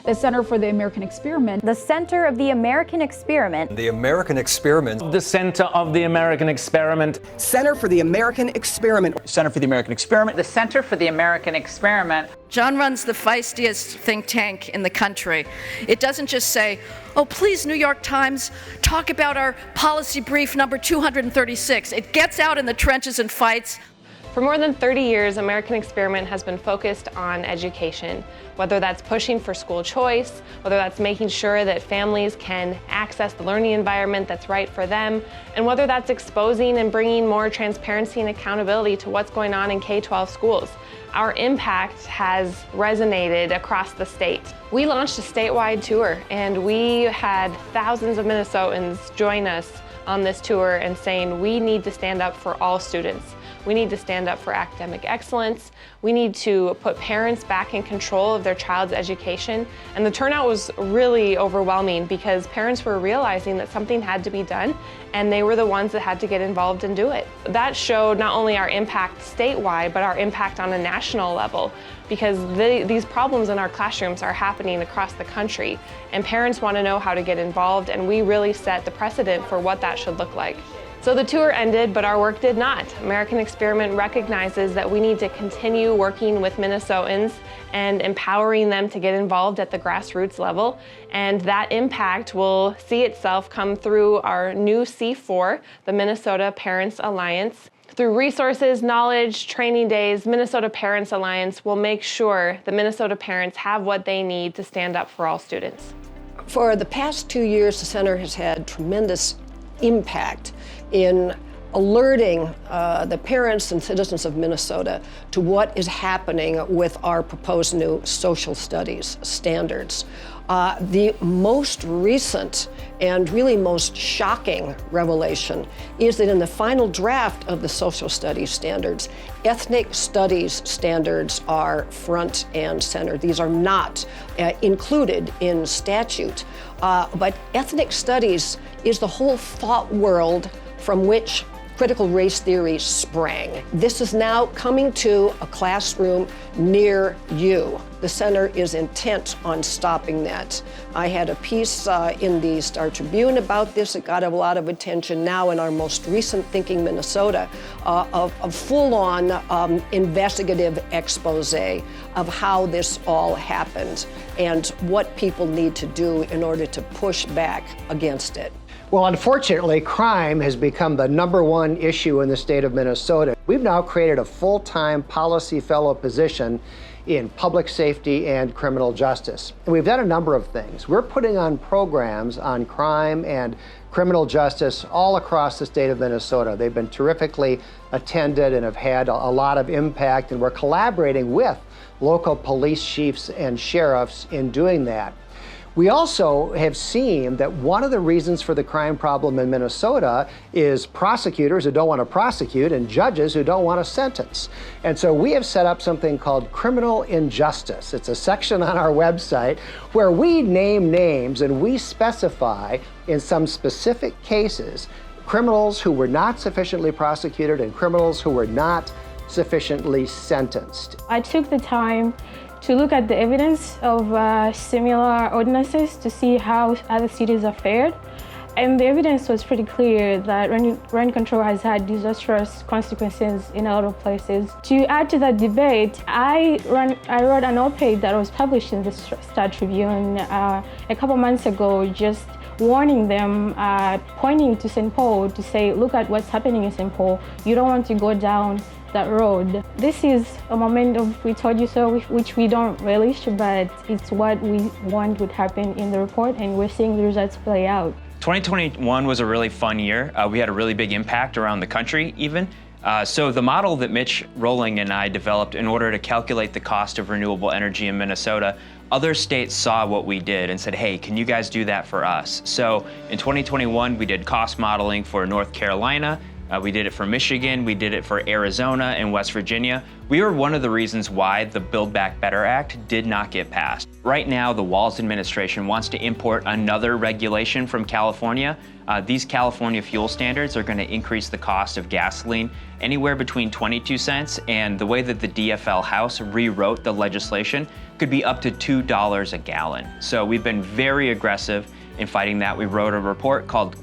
The Center for the American Experiment. The Center of the American Experiment. The American Experiment. The Center of the American Experiment. Center for the American Experiment. Center for the American Experiment. The Center for the American Experiment. John runs the feistiest think tank in the country. It doesn't just say, oh, please, New York Times, talk about our policy brief number 236. It gets out in the trenches and fights. For more than 30 years, American Experiment has been focused on education, whether that's pushing for school choice, whether that's making sure that families can access the learning environment that's right for them, and whether that's exposing and bringing more transparency and accountability to what's going on in K-12 schools. Our impact has resonated across the state. We launched a statewide tour, and we had thousands of Minnesotans join us on this tour and saying we need to stand up for all students. We need to stand up for academic excellence. We need to put parents back in control of their child's education. And the turnout was really overwhelming because parents were realizing that something had to be done, and they were the ones that had to get involved and do it. That showed not only our impact statewide, but our impact on a national level, because these problems in our classrooms are happening across the country, and parents want to know how to get involved, and we really set the precedent for what that should look like. So the tour ended, but our work did not. American Experiment recognizes that we need to continue working with Minnesotans and empowering them to get involved at the grassroots level. And that impact will see itself come through our new C4, the Minnesota Parents Alliance. Through resources, knowledge, training days, Minnesota Parents Alliance will make sure the Minnesota parents have what they need to stand up for all students. For the past 2 years, the center has had tremendous impact in alerting the parents and citizens of Minnesota to what is happening with our proposed new social studies standards. The most recent and really most shocking revelation is that in the final draft of the social studies standards, ethnic studies standards are front and center. These are not included in statute, but ethnic studies is the whole thought world from which critical race theory sprang. This is now coming to a classroom near you. The center is intent on stopping that. I had a piece in the Star Tribune about this. It got a lot of attention now in our most recent Thinking Minnesota, of full-on investigative expose of how this all happened and what people need to do in order to push back against it. Well, unfortunately, crime has become the #1 issue in the state of Minnesota. We've now created a full-time policy fellow position in public safety and criminal justice. And we've done a number of things. We're putting on programs on crime and criminal justice all across the state of Minnesota. They've been terrifically attended and have had a lot of impact, and we're collaborating with local police chiefs and sheriffs in doing that. We also have seen that one of the reasons for the crime problem in Minnesota is prosecutors who don't want to prosecute and judges who don't want to sentence. And so we have set up something called Criminal Injustice. It's a section on our website where we name names and we specify in some specific cases criminals who were not sufficiently prosecuted and criminals who were not sufficiently sentenced. I took the time to look at the evidence of similar ordinances to see how other cities are fared. And the evidence was pretty clear that rent control has had disastrous consequences in a lot of places. To add to that debate, I wrote an op-ed that was published in the Star Tribune a couple months ago, just warning them, pointing to St. Paul to say, look at what's happening in St. Paul. You don't want to go down that road. This is a moment of we told you so, which we don't relish, but it's what we want would happen in the report, and we're seeing the results play out. 2021 was a really fun year. We had a really big impact around the country even. So the model that Mitch Rolling and I developed in order to calculate the cost of renewable energy in Minnesota, other states saw what we did and said, hey, can you guys do that for us? So in 2021, we did cost modeling for North Carolina, we did it for Michigan, we did it for Arizona and West Virginia. We were one of the reasons why the Build Back Better Act did not get passed. Right now, the Walz administration wants to import another regulation from California. These California fuel standards are going to increase the cost of gasoline anywhere between 22 cents, and the way that the DFL House rewrote the legislation could be up to $2 a gallon. So we've been very aggressive in fighting that. We wrote a report called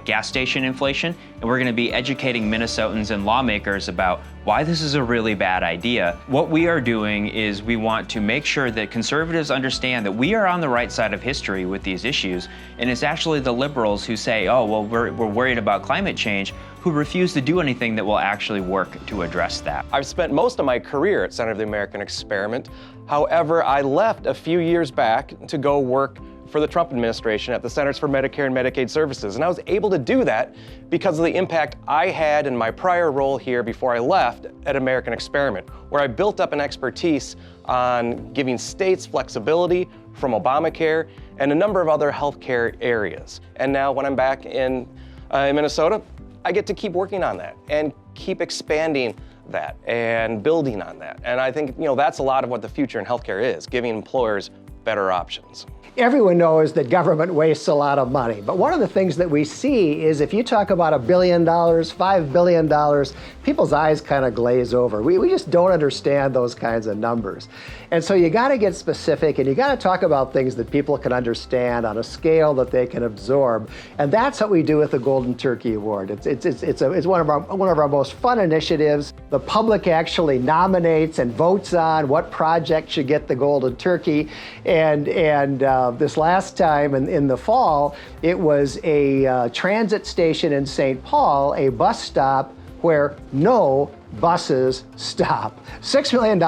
Gas Station Inflation, and we're going to be educating Minnesotans and lawmakers about why this is a really bad idea. What we are doing is we want to make sure that conservatives understand that we are on the right side of history with these issues, and it's actually the liberals who say, oh, well, we're worried about climate change, who refuse to do anything that will actually work to address that. I've spent most of my career at Center for the American Experiment. However, I left a few years back to go work for the Trump administration at the Centers for Medicare and Medicaid Services. And I was able to do that because of the impact I had in my prior role here before I left at American Experiment, where I built up an expertise on giving states flexibility from Obamacare and a number of other healthcare areas. And now when I'm back in Minnesota, I get to keep working on that and keep expanding that and building on that. And I think, that's a lot of what the future in healthcare is, giving employers better options. Everyone knows that government wastes a lot of money, but one of the things that we see is if you talk about $1 billion, $5 billion, people's eyes kind of glaze over. We just don't understand those kinds of numbers. And so you got to get specific, and you got to talk about things that people can understand on a scale that they can absorb. And that's what we do with the Golden Turkey Award. It's one of our most fun initiatives. The public actually nominates and votes on what project should get the Golden Turkey. And this last time in the fall, it was a transit station in St. Paul, a bus stop where no buses stop. $6 million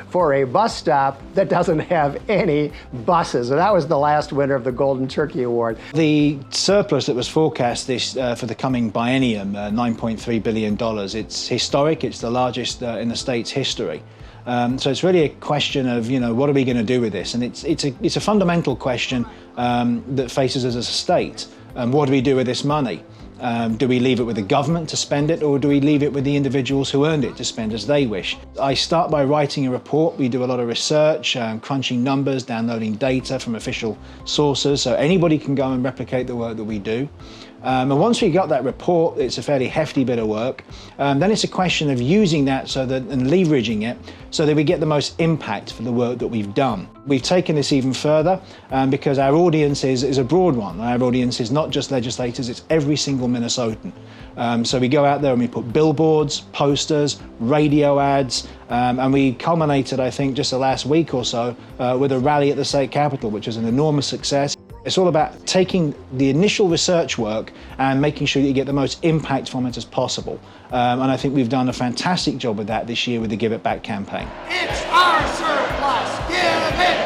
for a bus stop that doesn't have any buses. And that was the last winner of the Golden Turkey Award. The surplus that was forecast for the coming biennium, $9.3 billion, it's historic. It's the largest in the state's history. So it's really a question of, what are we going to do with this? And it's a fundamental question that faces us as a state. What do we do with this money? Do we leave it with the government to spend it, or do we leave it with the individuals who earned it to spend as they wish? I start by writing a report. We do a lot of research, crunching numbers, downloading data from official sources, so anybody can go and replicate the work that we do. And once we got that report, it's a fairly hefty bit of work. Then it's a question of using that and leveraging it so that we get the most impact for the work that we've done. We've taken this even further because our audience is a broad one. Our audience is not just legislators, it's every single Minnesotan. So we go out there and we put billboards, posters, radio ads, and we culminated, I think, just the last week or so with a rally at the state capitol, which was an enormous success. It's all about taking the initial research work and making sure that you get the most impact from it as possible. And I think we've done a fantastic job with that this year with the Give It Back campaign. It's our surplus. Give it